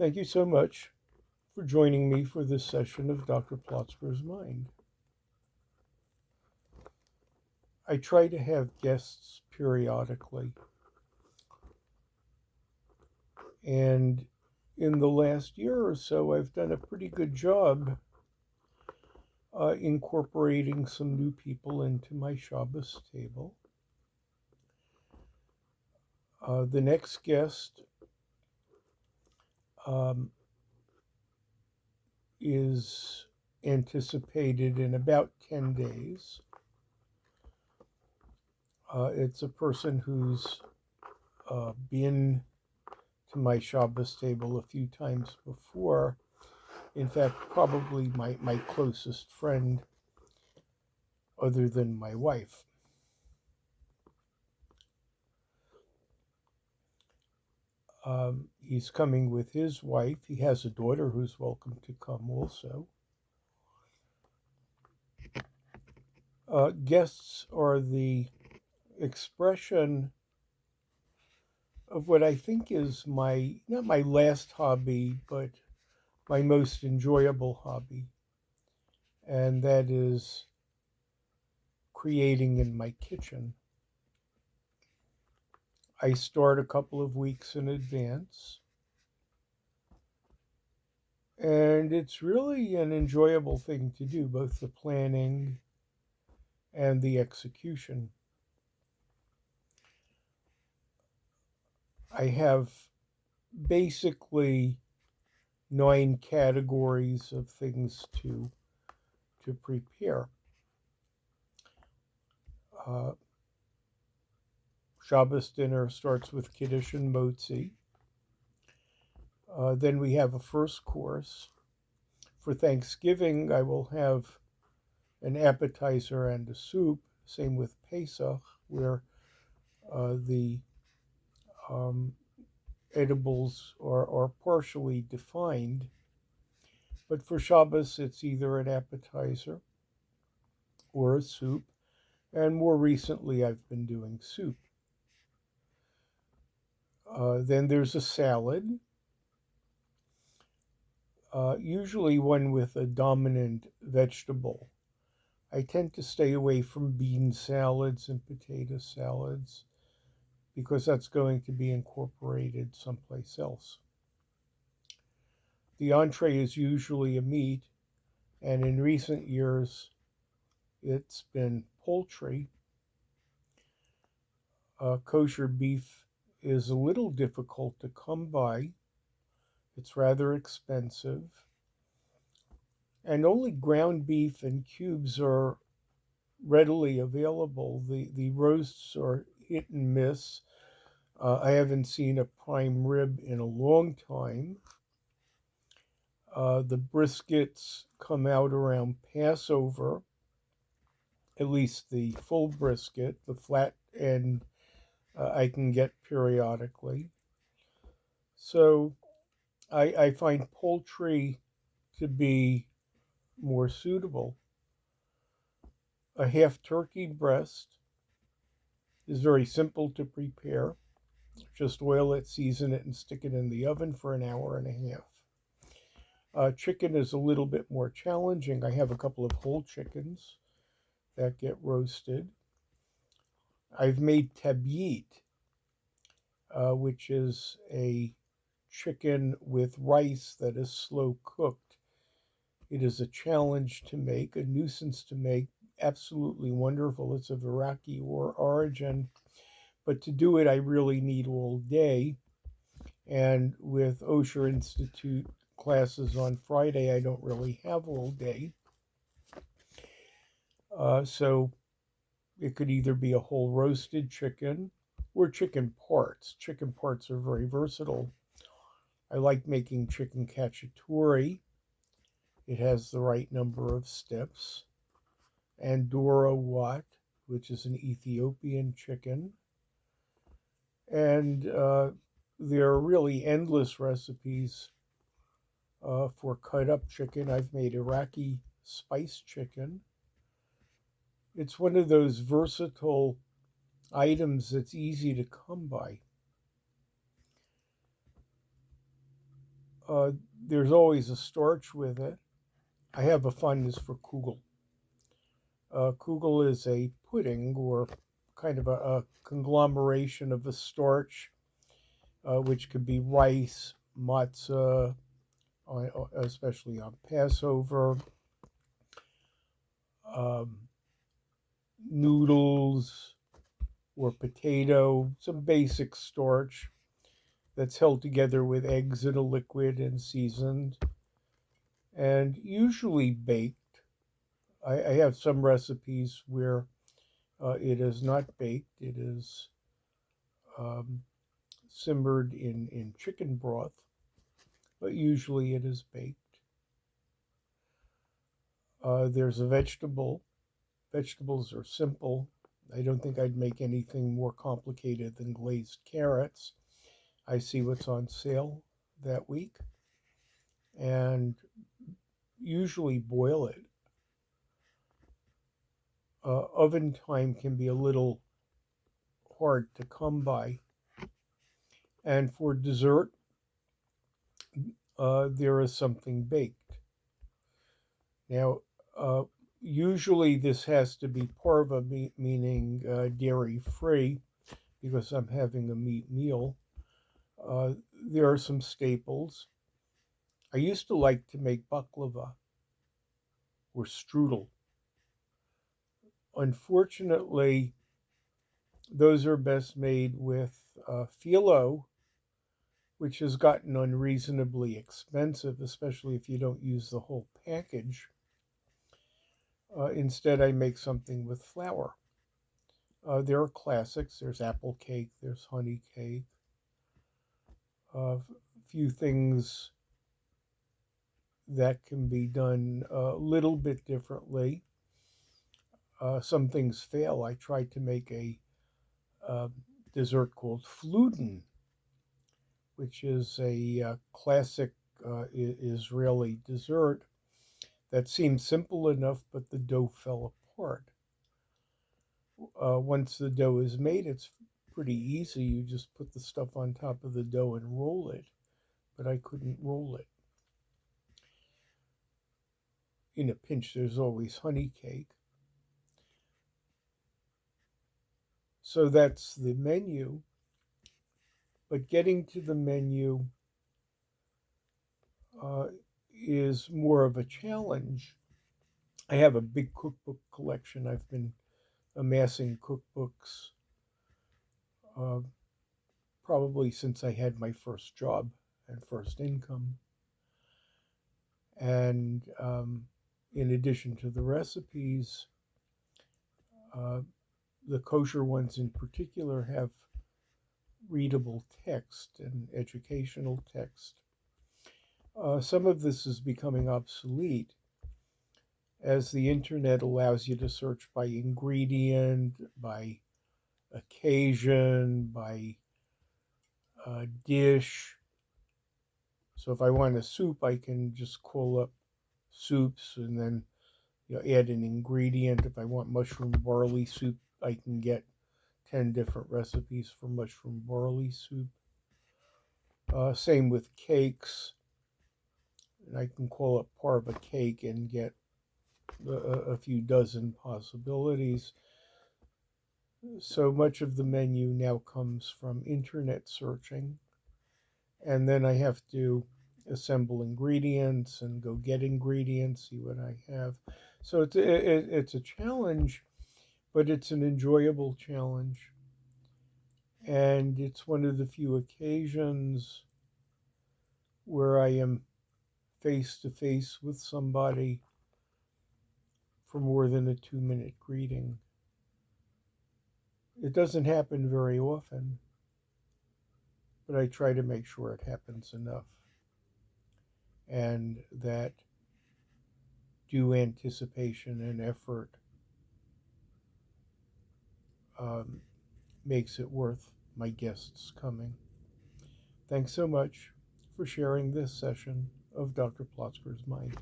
Thank you so much for joining me for this session of Dr. Plotzker's Mind. I try to have guests periodically, and in the last year or so, I've done a pretty good job incorporating some new people into my Shabbos table. The next guest um, is anticipated in about 10 days. It's a person who's been to my Shabbos table a few times before. In fact, probably my closest friend other than my wife. He's coming with his wife. He has a daughter who's welcome to come also. Guests are the expression of what I think is not my last hobby, but my most enjoyable hobby, and that is creating in my kitchen. I start a couple of weeks in advance, and it's really an enjoyable thing to do, both the planning and the execution. I have basically 9 categories of things to prepare. Uh, Shabbos dinner starts with Kiddush and Motzi. Then we have a first course. For Thanksgiving, I will have an appetizer and a soup. Same with Pesach, where the um, edibles are partially defined. But for Shabbos, it's either an appetizer or a soup. And more recently, I've been doing soup. Then there's a salad, usually one with a dominant vegetable. I tend to stay away from bean salads and potato salads because that's going to be incorporated someplace else. The entree is usually a meat, and in recent years, it's been poultry. Kosher beef is a little difficult to come by. It's rather expensive. And only ground beef and cubes are readily available. The roasts are hit and miss. I haven't seen a prime rib in a long time. The briskets come out around Passover, at least the full brisket. The flat end I can get periodically. So I find poultry to be more suitable. A half turkey breast is very simple to prepare. Just oil it, season it, and stick it in the oven for an hour and a half. Chicken is a little bit more challenging. I have a couple of whole chickens that get roasted. I've made tabyit, which is a chicken with rice that is slow cooked. It is a challenge to make, a nuisance to make, absolutely wonderful. It's of Iraqi origin, but to do it, I really need all day. And with Osher Institute classes on Friday, I don't really have all day. So it could either be a whole roasted chicken or chicken parts. Chicken parts are very versatile. I like making chicken cacciatore. It has the right number of steps. And Dora Wat, which is an Ethiopian chicken. And there are really endless recipes for cut up chicken. I've made Iraqi spice chicken. It's one of those versatile items that's easy to come by. Uh, there's always a starch with it. I have a fondness for kugel. Kugel is a pudding or kind of a conglomeration of a starch, which could be rice, matzah, especially on Passover, um, noodles or potato, some basic starch that's held together with eggs in a liquid and seasoned, and usually baked. I have some recipes where it is not baked, it is um, simmered in chicken broth, but usually it is baked. There's a vegetable. Vegetables are simple. I don't think I'd make anything more complicated than glazed carrots. I see what's on sale that week and usually boil it. Oven time can be a little hard to come by. And for dessert, there is something baked. Now, uh, usually this has to be parva, meaning dairy free, because I'm having a meat meal. Uh, there are some staples. I used to like to make baklava or strudel. Unfortunately, those are best made with phyllo, which has gotten unreasonably expensive, especially if you don't use the whole package. Instead, I make something with flour. There are classics. There's apple cake. There's honey cake. A few things that can be done a little bit differently. Some things fail. I tried to make a uh, dessert called fluden, which is a classic Israeli dessert that seemed simple enough, but the dough fell apart. Once the dough is made, it's pretty easy. You just put the stuff on top of the dough and roll it, but I couldn't roll it. In a pinch, there's always honey cake. So that's the menu. But getting to the menu uh, is more of a challenge. I have a big cookbook collection. I've been amassing cookbooks uh, probably since I had my first job and first income. And in addition to the recipes, uh, the kosher ones in particular have readable text and educational text. Some of this is becoming obsolete as the internet allows you to search by ingredient, by occasion, by dish. So if I want a soup, I can just call up soups and then add an ingredient. If I want mushroom barley soup, I can get 10 different recipes for mushroom barley soup. Same with cakes. And I can call up parva cake and get a few dozen possibilities. So much of the menu now comes from internet searching. And then I have to assemble ingredients and go get ingredients, see what I have. So it's a challenge, but it's an enjoyable challenge. And it's one of the few occasions where I am face to face with somebody for more than a 2 minute greeting. It doesn't happen very often, but I try to make sure it happens enough and that due anticipation and effort um, makes it worth my guests coming. Thanks so much for sharing this session of Dr. Plotzker's Mind.